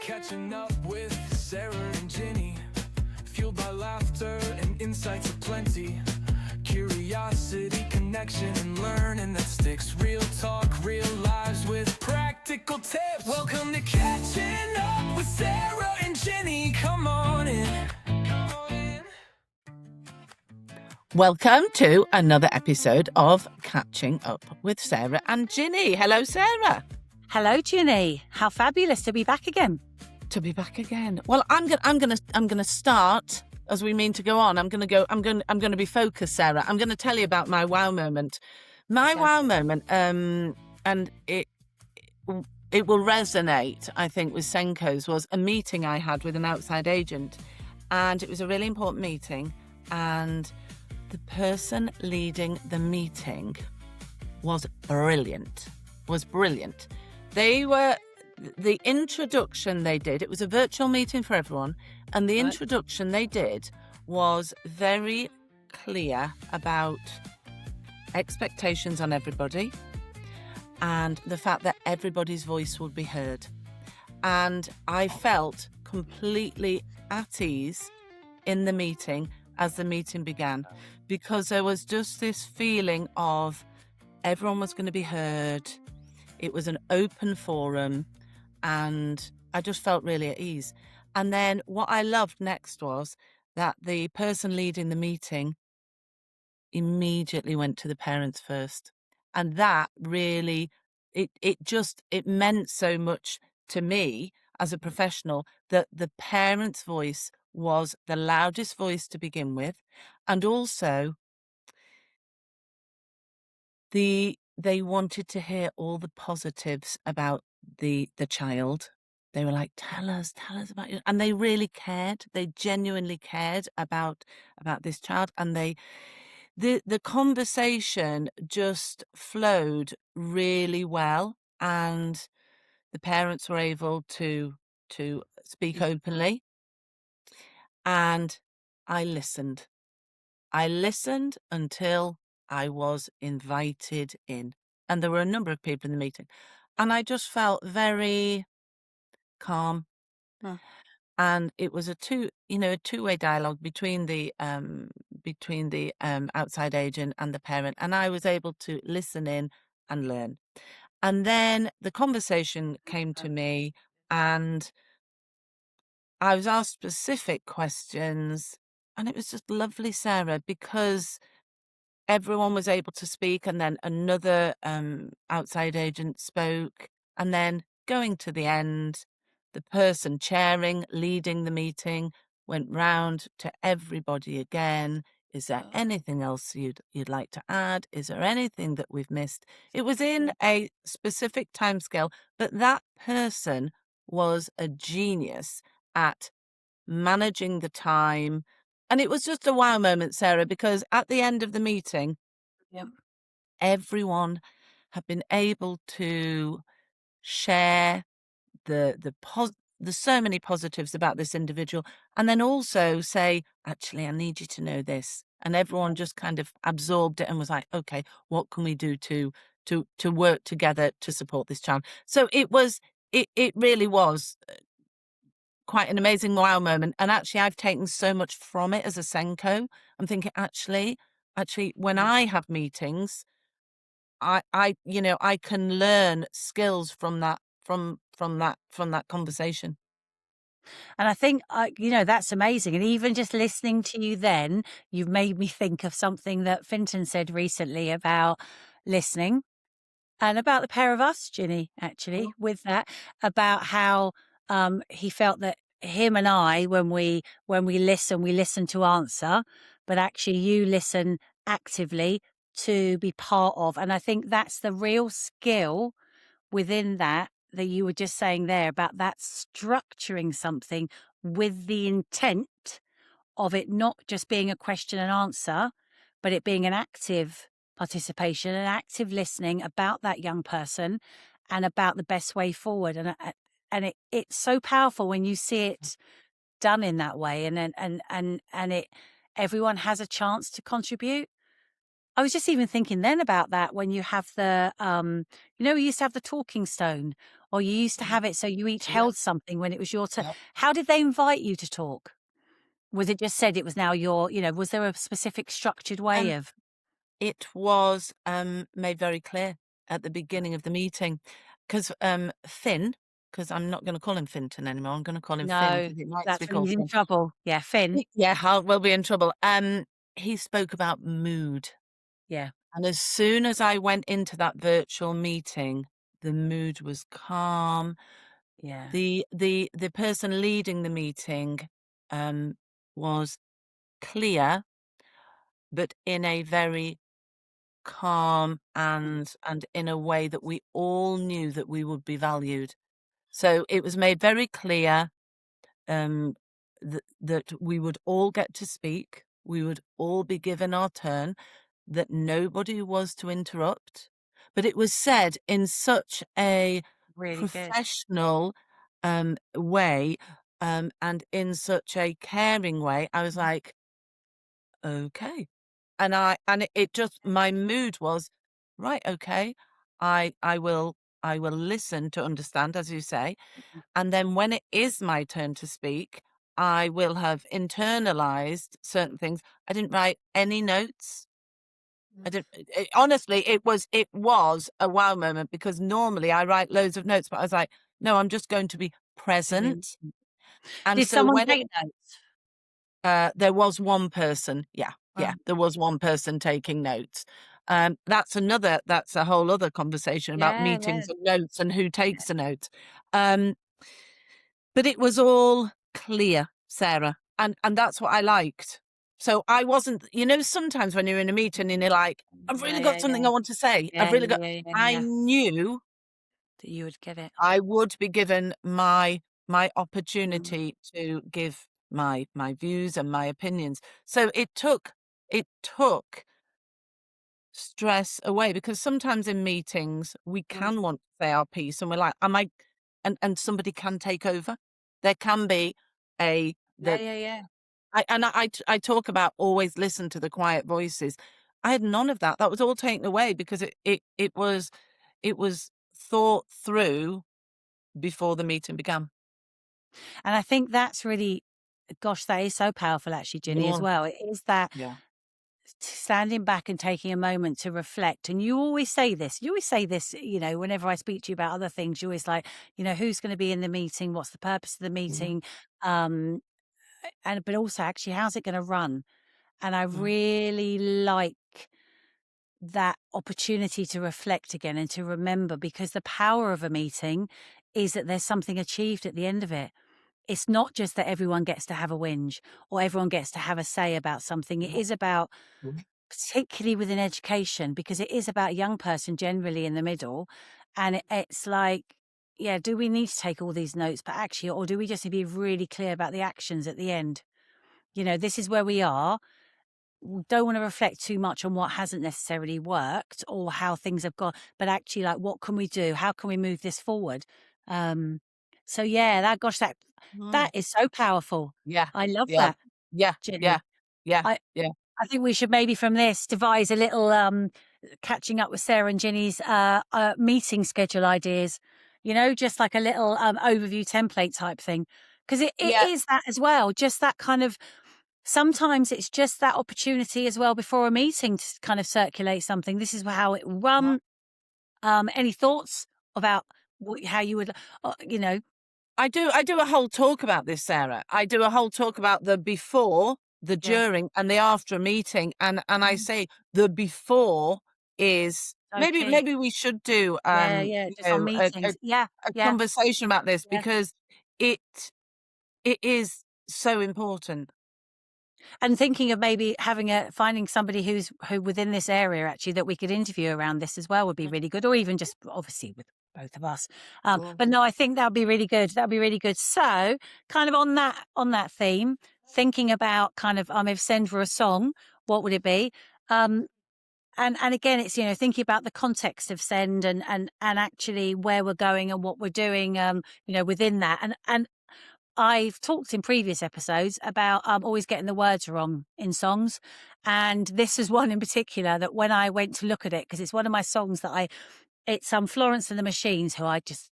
Catching up with Sarah and Ginny, fueled by laughter and insights aplenty. Curiosity, connection, and learning that sticks. Real talk, real lives with practical tips. Welcome to Catching Up with Sarah and Ginny. Come on in. Welcome to another episode of Catching Up with Sarah and Ginny. Hello, Sarah. Hello, Ginny. How fabulous to be back again. To be back again. Well, I'm gonna start as we mean to go on. I'm gonna be focused, Sarah. I'm gonna tell you about my wow moment. My wow moment, and it will resonate, I think, with Senko's, was a meeting I had with an outside agent, and it was a really important meeting, and the person leading the meeting was brilliant. The introduction they did, it was a virtual meeting for everyone, and the introduction they did was very clear about expectations on everybody and the fact that everybody's voice would be heard. And I felt completely at ease in the meeting as the meeting began, because there was just this feeling of everyone was going to be heard. It was an open forum, and I just felt really at ease. And then what I loved next was that the person leading the meeting immediately went to the parents first. And that really, it meant so much to me as a professional that the parents' voice was the loudest voice to begin with. And also, they wanted to hear all the positives about the child. They were like, tell us about you. And they really cared. They genuinely cared about this child. And the conversation just flowed really well. And the parents were able to speak openly. And I listened. Until I was invited in. And there were a number of people in the meeting. And I just felt very calm. And it was a two-way dialogue between the outside agent and the parent. And I was able to listen in and learn. And then the conversation came to me, and I was asked specific questions. And it was just lovely, Sarah, because everyone was able to speak, and then another outside agent spoke, and then going to the end, the person leading the meeting went round to everybody again. Is there anything else you'd like to add? Is there anything that we've missed? It was in a specific timescale, but that person was a genius at managing the time. And it was just a wow moment, Sarah, because at the end of the meeting, everyone had been able to share the so many positives about this individual, and then also say, actually, I need you to know this. And everyone just kind of absorbed it and was like, okay, what can we do to work together to support this child? So it really was quite an amazing wow moment. And actually, I've taken so much from it as a Senko. I'm thinking, actually, when I have meetings, I can learn skills from that conversation. And I think, that's amazing. And even just listening to you then, you've made me think of something that Finton said recently about listening, and about the pair of us, Ginny, actually, with that, about how he felt that him and I, when we listen to answer, but actually you listen actively to be part of. And I think that's the real skill within that you were just saying there, about that structuring something with the intent of it not just being a question and answer, but it being an active participation, an active listening about that young person and about the best way forward. And it's so powerful when you see it done in that way, and everyone has a chance to contribute. I was just even thinking then about that when you have the, we used to have the talking stone or you used to have it so you each Yeah. held something when it was your turn. Yeah. How did they invite you to talk? Was it just said it was now your, was there a specific structured way Um, of? it was made very clear at the beginning of the meeting because Finn, because I'm not going to call him Finton anymore. I'm going to call him Finn No, because he likes to that's be when called he's in Finn. trouble. Yeah, Finn. Yeah, we'll be in trouble. He spoke about mood. Yeah, And as soon as I went into that virtual meeting, the mood was calm. yeah. The person leading the meeting was clear, but in a very calm and in a way that we all knew that we would be valued. So it was made very clear um, that we would all get to speak, we would all be given our turn, that nobody was to interrupt. But it was said in such a Really good. professional way and in such a caring way. I was like, okay. And it just my mood was right, okay. I will listen to understand, as you say. And then when it is my turn to speak, I will have internalized certain things. I didn't write any notes. I didn't honestly, it was a wow moment because normally I write loads of notes, but I was like, no, I'm just going to be Really. present. And Did so someone when it take notes? there was one person, yeah, Oh, there was one person taking notes. That's a whole other conversation about yeah, yeah. meetings and notes and who takes the notes. Um, but it was all clear, Sarah, and that's what I liked. So I wasn't, sometimes when you're in a meeting and you're like, I've Yeah, really yeah, got something yeah. I want to say. Yeah, yeah, yeah, I yeah. knew That you would get it. I would be given my Mm. opportunity to give my views and my opinions. So it took stress away because sometimes in meetings we Mm. can want to say our piece and we're like, am I and somebody can take over. There can be a Yeah, the yeah, yeah. I talk about always listen to the quiet voices. I had none of that. That was all taken away because it was thought through before the meeting began. And I think that's really, gosh, that is so powerful actually, Ginny, as Yeah. well. It is that Yeah. standing back and taking a moment to reflect. And you always say this, whenever I speak to you about other things, you're always like, who's going to be in the meeting? What's the purpose of the Mhm. meeting? Um, but also actually, how's it going to run? And I Mhm. really like that opportunity to reflect again and to remember, because the power of a meeting is that there's something achieved at the end of it. It's not just that everyone gets to have a whinge or everyone gets to have a say about something. It Mhm. is about, Mhm. particularly within education, because it is about a young person generally in the middle. And it's like, yeah, do we need to take all these notes? But actually, or do we just need to be really clear about the actions at the end? This is where we are. We don't want to reflect too much on what hasn't necessarily worked or how things have gone, but actually, like, what can we do? How can we move this forward? Um, so yeah, that Mhm. is so powerful. Yeah. I love Yeah. that, Yeah. Jenny. Yeah. Yeah. I Yeah. I think we should maybe from this devise a little catching up with Sarah and Ginny's meeting schedule ideas. Just like a little overview template type thing, because it Yeah. is that as well. Just that kind of, sometimes it's just that opportunity as well before a meeting to kind of circulate something. This is how it will run. Any thoughts about how you would, uh, you know? I do a whole talk about this, Sarah. I do a whole talk about the before, the Yeah. during, and the after a meeting. And I Mm. say the before is So maybe key. maybe we should do Yeah, yeah. Just on a, meetings. Yeah, a yeah, conversation about this yeah. because it it is so important. And thinking of maybe finding somebody who within this area actually that we could interview around this as well would be really good, or even just obviously with both of us. Mm. But no, I think that'd be really good. That'd be really good. So, kind of on that theme, thinking about kind of if send for a song, what would it be? Um, and again, it's thinking about the context of send and actually where we're going and what we're doing, within that. And I've talked in previous episodes about always getting the words wrong in songs. And this is one in particular that when I went to look at it, because it's one of my songs that it's Florence and the Machines, who I just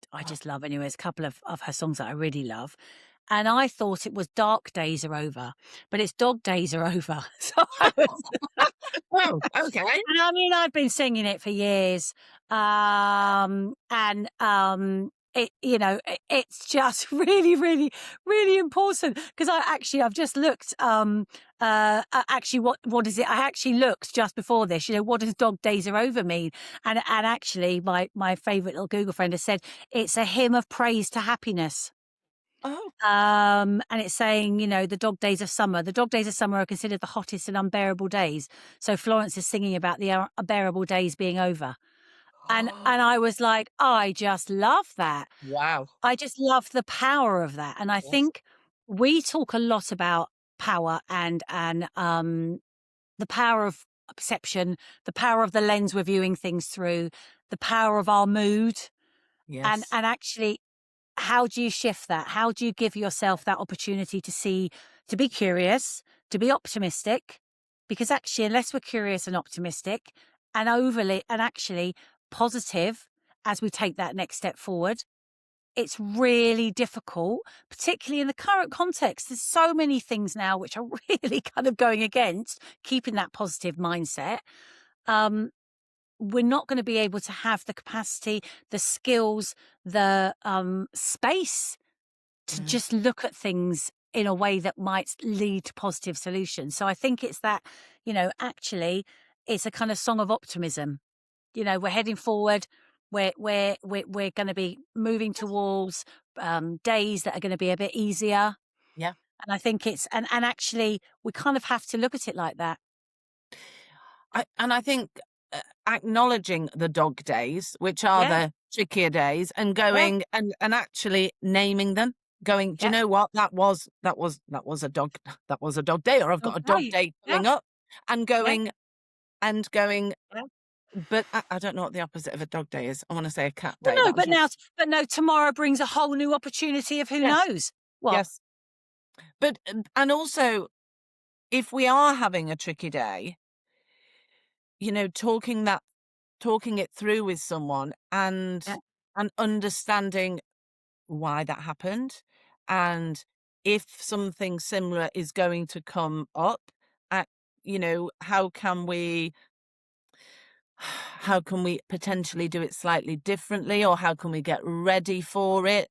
love anyway. There's a couple of her songs that I really love. And I thought it was Dark Days Are Over, but it's Dog Days Are Over. So I was, Oh, okay. and I mean, I've been singing it for years. And it's just really, really, really important, because I've just looked, actually, what is it? I actually looked just before this, what does Dog Days Are Over mean? And actually my favorite little Google friend has said it's a hymn of praise to happiness. Oh, And it's saying, the dog days of summer. The dog days of summer are considered the hottest and unbearable days. So Florence is singing about the unbearable days being over. And I was like, I just love that. wow. I just love the power of that. And I Yes. think we talk a lot about power and the power of perception, the power of the lens we're viewing things through, the power of our mood. And Yes. actually, how do you shift that? How do you give yourself that opportunity to be curious, to be optimistic? Because actually, unless we're curious and optimistic and actually positive as we take that next step forward, it's really difficult, particularly in the current context. There's so many things now which are really kind of going against keeping that positive mindset. We're not going to be able to have the capacity, the skills, the space to just look at things in a way that might lead to positive solutions. So I think it's that, actually it's a kind of song of optimism. We're heading forward. We're going to be moving towards days that are going to be a bit easier. Yeah. And I think and actually we kind of have to look at it like that. I think acknowledging the dog days, which are Yeah. the trickier days, and Yeah. going and actually naming them. Going, do you Yeah. know what? That was a dog. That was a dog day, or I've got a dog Okay. day Yeah. coming up, and Yeah. going. Yeah. But I don't know what the opposite of a dog day is. I want to say a cat Well, day. no, That was but no, tomorrow brings a whole new opportunity of who yes, knows what. yes. But and also, if we are having a tricky day, talking it through with someone and Yeah. understanding why that happened, and if something similar is going to come up, at how can we potentially do it slightly differently, or how can we get ready for it?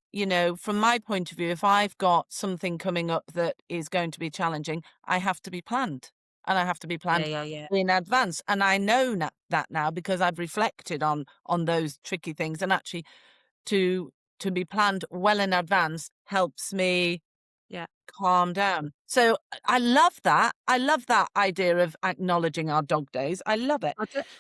From my point of view, if I've got something coming up that is going to be challenging, I have to be planned, and I have to be Yeah, planned yeah, yeah. in advance. And I know that now, because I've reflected on those tricky things, and actually to be planned well in advance helps me Yeah. calm down. So I love that. I love that idea of acknowledging our dog days. I love it.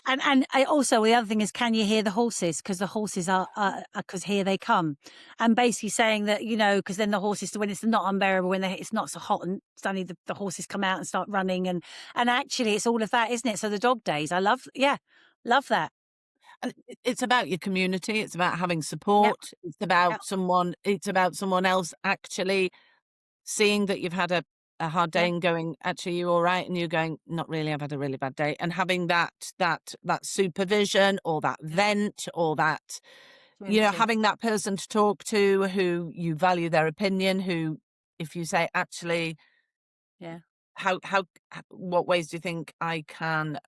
And I also, the other thing is, can you hear the horses? Because the horses are, because here they come. And basically saying that, because then the horses, when it's not unbearable, when it's not so hot, and suddenly the horses come out and start running. And actually it's all of that, isn't it? So the dog days, I love that. And it's about your community. It's about having Yep. support. It's about Yep. someone else actually seeing that you've had a hard day Yeah. and going, actually, you all right? And you're going, not really, I've had a really bad day. And having that supervision, or that vent, or that, Community. having that person to talk to who you value their opinion, who, if you say, actually, Yeah. what ways do you think I can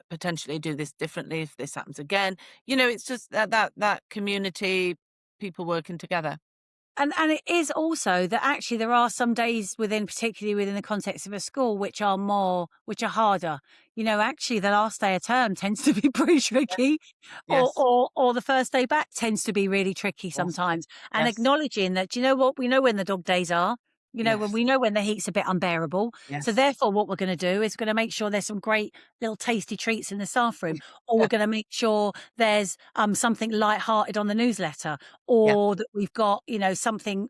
potentially do this differently if this happens again? It's just that community, people working together. And it is also that actually there are some days particularly within the context of a school, which are harder. Actually the last day of term tends to be pretty tricky, Yes. or the first day back tends to be really tricky Yes. sometimes. And Yes. acknowledging that, what, we know when the dog days are. When Yes. we know when the heat's a bit unbearable. So Yes. therefore what we're going to do is going to make sure there's some great little tasty treats in the staff room, or we're going to make sure there's something light-hearted on the newsletter, Yeah. or that we've got, something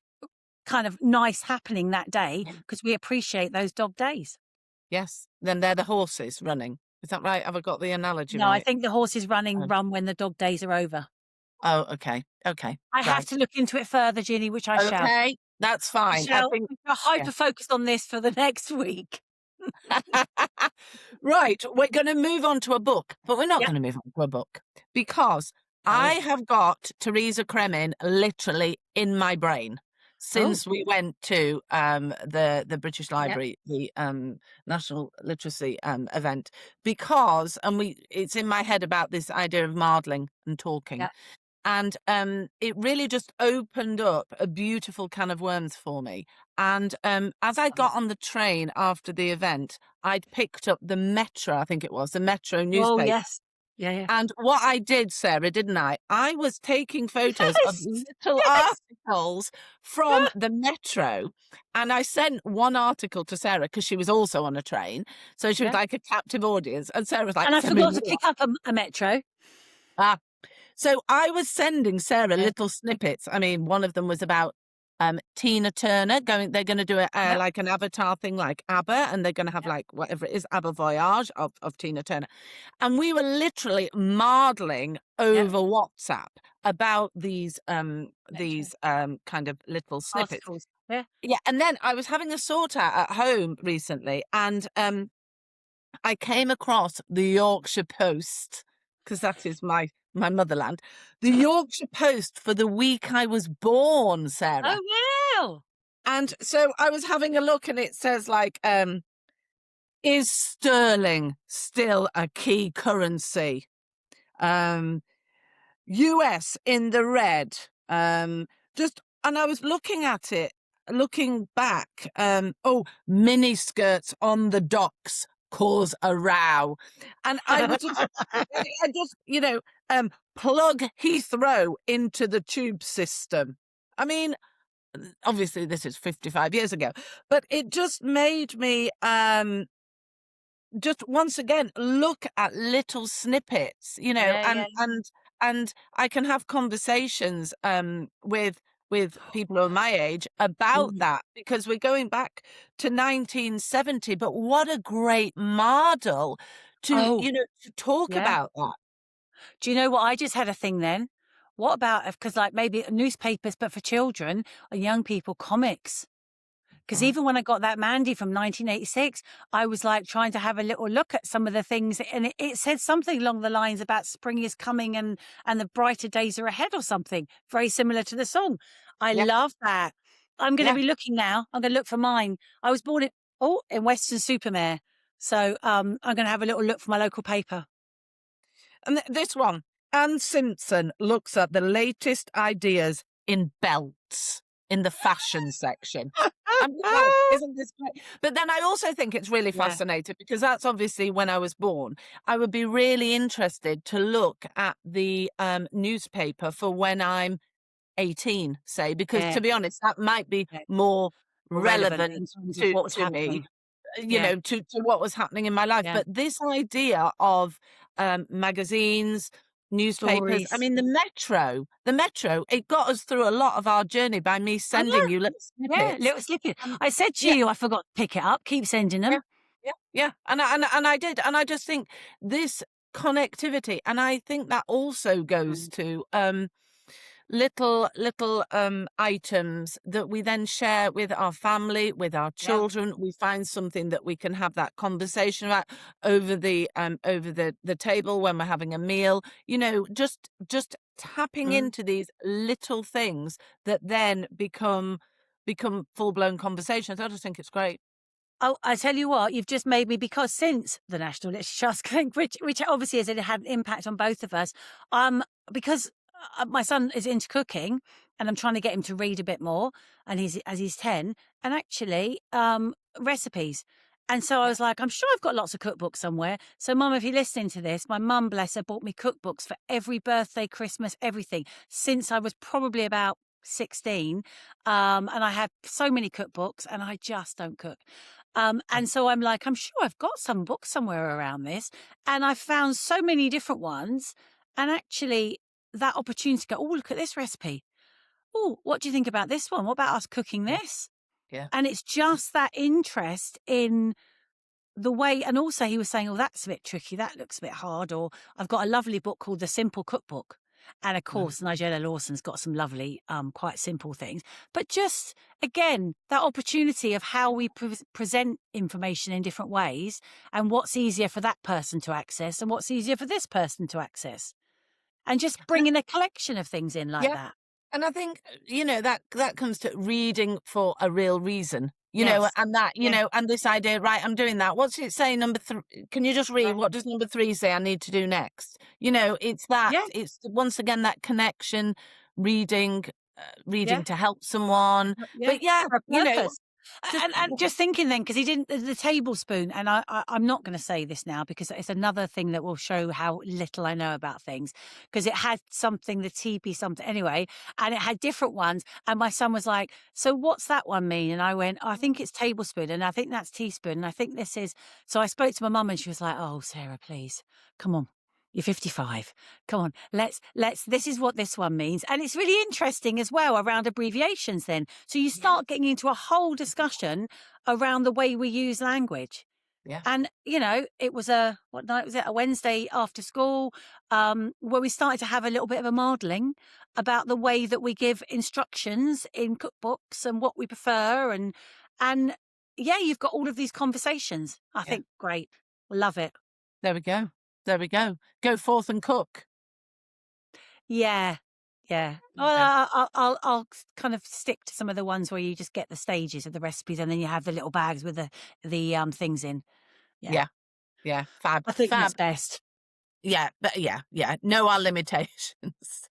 kind of nice happening that day, because we appreciate those dog days. Yes. Then they're the horses running. Is that right? Have I got the analogy No, I right? think the horses Oh, run when the dog days are over. okay. Okay. I have Right. to look into it further, Ginny, which I shall. Okay. That's fine. I think, We're yeah. hyper-focused on this for the next week. Right. We're going to move on to a book, but we're not Yep. going to move on to a book, because I Oh, have got Teresa Kremin literally in my brain oh, since we went to the British yeah, Library, the National Literacy event, because it's in my head about this idea of mardling and talking. yeah. And it really just opened up a beautiful can of worms for me. And as I Oh, got on the train after the event, I'd picked up the Metro, I think it was, the Metro oh, newspaper. yes. Yeah, yeah. And what I did, Sarah, didn't I? I was taking photos of Yes, little yes. articles from the Metro. And I sent one article to Sarah because she was also on a train. So she was Yeah. like a captive audience. And Sarah was like, And I send me forgot to more. pick up a Metro. Ah, so I was sending Sarah Yeah. little snippets. I mean, one of them was about Tina Turner they're going to do Yep, like an avatar thing like ABBA, and they're going to have yep. like whatever it is, ABBA Voyage of Tina Turner. And we were literally mardling Yep. over WhatsApp about these Metro kind of little snippets. articles. Yeah. Yeah, and then I was having a sort out at home recently, and I came across the Yorkshire Post because that is my motherland. The Yorkshire Post for the week I was born, Sarah. Oh, wow. And so I was having a look, and it says like, is sterling still a key currency? Um, US in the red. Just and I was looking at it, looking back. Mini skirts on the docks cause a row, and I was just, I just, plug Heathrow into the tube system. I mean, obviously this is 55 years ago, but it just made me just once again look at little snippets, Yeah, yeah. and I can have conversations with people of my age about Mm. that because we're going back to 1970. But what a great model to Oh, to talk yeah. about that. Do you know what? I just had a thing then. What about because like maybe newspapers, but for children and young people, comics. Because Mm. even when I got that Mandy from 1986, I was like trying to have a little look at some of the things, and it said something along the lines about spring is coming and the brighter days are ahead or something, very similar to the song. I Yeah, love that. I'm going to yeah. be looking now. I'm going to look for mine. I was born in Western Supermare, so I'm going to have a little look for my local paper. And this one, Anne Simpson looks at the latest ideas in belts in the fashion section. I'm just like, isn't this great? But then I also think it's really Yeah, fascinating because that's obviously when I was born. I would be really interested to look at the newspaper for when I'm 18, say, because yeah, to be honest, that might be yeah. more More relevant relevant in terms of to what was to me, happening. Yeah, to what was happening in my life. yeah. But this idea of magazines, newspapers, I Stories. mean, the Metro, it got us through a lot of our journey by me I sending know. you little Yeah, snippets. little snippet. Um, I said to yeah, you, I forgot to pick it up. Keep sending yeah, them. yeah, yeah. And I did. And I just think this connectivity, and I think that also goes Mm, to little items that we then share with our family, with our yeah. children. We find something that we can have that conversation about over the table when we're having a meal, just tapping Mm. into these little things that then become full-blown conversations. I just think it's great. Oh, I tell you what, you've just made me because since the National Literature Trust, which obviously has had an impact on both of us, because my son is into cooking and I'm trying to get him to read a bit more, and he's 10, and actually recipes. And so I Yeah. was like, I'm sure I've got lots of cookbooks somewhere. So, Mum, if you're listening to this, my mum, bless her, bought me cookbooks for every birthday, Christmas, everything since I was probably about 16. And I have so many cookbooks, and I just don't cook. And so I'm like, I'm sure I've got some books somewhere around this. And I found so many different ones. And actually, that opportunity to go, oh, look at this recipe. Oh, what do you think about this one? What about us cooking Yeah. this? Yeah. And it's just that interest in the way. And also, he was saying, oh, that's a bit tricky. That looks a bit hard. Or I've got a lovely book called The Simple Cookbook. And of Mhm. course, Nigella Lawson's got some lovely, quite simple things. But just again, that opportunity of how we present information in different ways and what's easier for that person to access and what's easier for this person to access. and just bringing a collection of things in like Yeah. that. And I think, that comes to reading for a real reason, Yes. and that, Yeah. and this idea, right, I'm doing that. What's it say, number 3? Can you just read? Right. What does number 3 say I need to do next? It's that, Yeah. it's once again that connection, reading, Yeah. reading to help someone. Yeah. But yeah, For a purpose. just, And just thinking then, because he didn't, the tablespoon, and I'm not going to say this now because it's another thing that will show how little I know about things, because it had something, the TP something anyway, and it had different ones. And my son was like, so what's that one mean? And I went, I think it's tablespoon, and I think that's teaspoon, and I think this is. So I spoke to my mum and she was like, oh, Sarah, please, come on. You're 55. Come on, this is what this one means. And it's really interesting as well around abbreviations then. So you start getting into a whole discussion around the way we use language. yeah, And, it was what night was it? A Wednesday after school, where we started to have a little bit of a modelling about the way that we give instructions in cookbooks and what we prefer. And yeah, you've got all of these conversations. I think great. Love it. there we go. There we go. Go forth and cook. Yeah. Yeah. Well, I'll kind of stick to some of the ones where you just get the stages of the recipes and then you have the little bags with the things in. Yeah. Yeah. Fab. I think Fab. that's best. Yeah. But yeah. Know our limitations.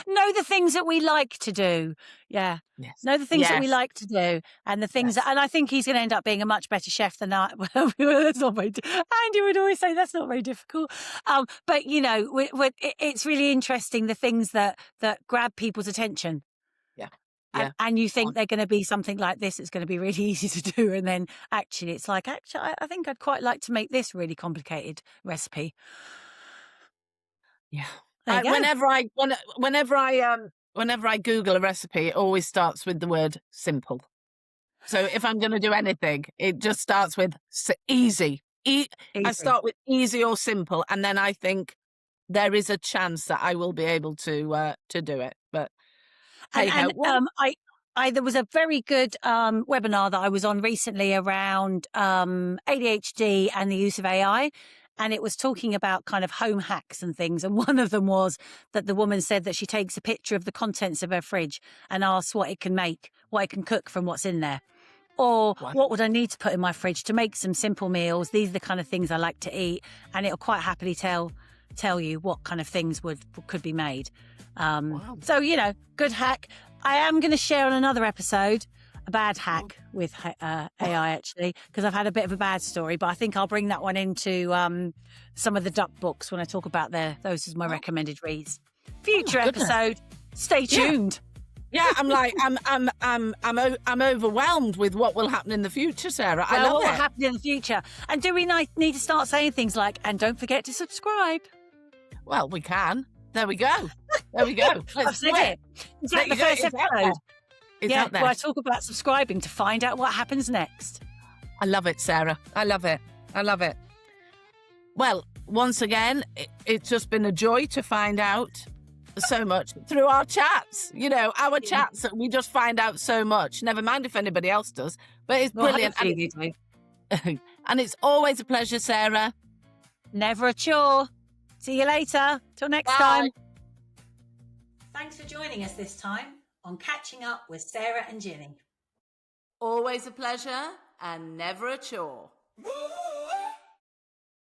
Know the things that we like to do. Yeah. Yes. Know the things that we Yes. like to do and the things Yes. and I think he's going to end up being a much better chef than I. Well, that's not very. Andy would always say that's not very difficult. But it's really interesting the things that grab people's attention. Yeah. And you think they're going to be something like this. It's going to be really easy to do, and then actually, it's like I think I'd quite like to make this really complicated recipe. Yeah. There you go. Whenever I Google a recipe, it always starts with the word simple. So if I'm going to do anything, it just starts with easy. I Easy. start with easy or simple, and then I think there is a chance that I will be able to do it. But And there was a very good webinar that I was on recently around ADHD and the use of AI. And it was talking about kind of home hacks and things. And one of them was that the woman said that she takes a picture of the contents of her fridge and asks what it can make, what it can cook from what's in there. Or what would I need to put in my fridge to make some simple meals? These are the kind of things I like to eat. And it'll quite happily tell you what kind of things could be made. Wow. So, good hack. I am going to share on another episode a bad hack with AI, actually, because I've had a bit of a bad story, but I think I'll bring that one into some of the duck books when I talk about those as my recommended reads. Future episode. Stay tuned. Yeah, I'm like, I'm overwhelmed with what will happen in the future, Sarah. I love what it. will happen in the future? And do we need to start saying things like, and don't forget to subscribe? Well, we can. There we go. There we go. I've said it. Is that the first episode? It's out there. Where I talk about subscribing to find out what happens next. I love it, Sarah. I love it. I love it. Well, once again, it's just been a joy to find out so much through our chats. Our chats, we just find out so much. Never mind if anybody else does, but it's brilliant. And it's always a pleasure, Sarah. Never a chore. See you later. Till next time. Thanks for joining us this time on Catching Up with Sarah and Ginny. Always a pleasure and never a chore.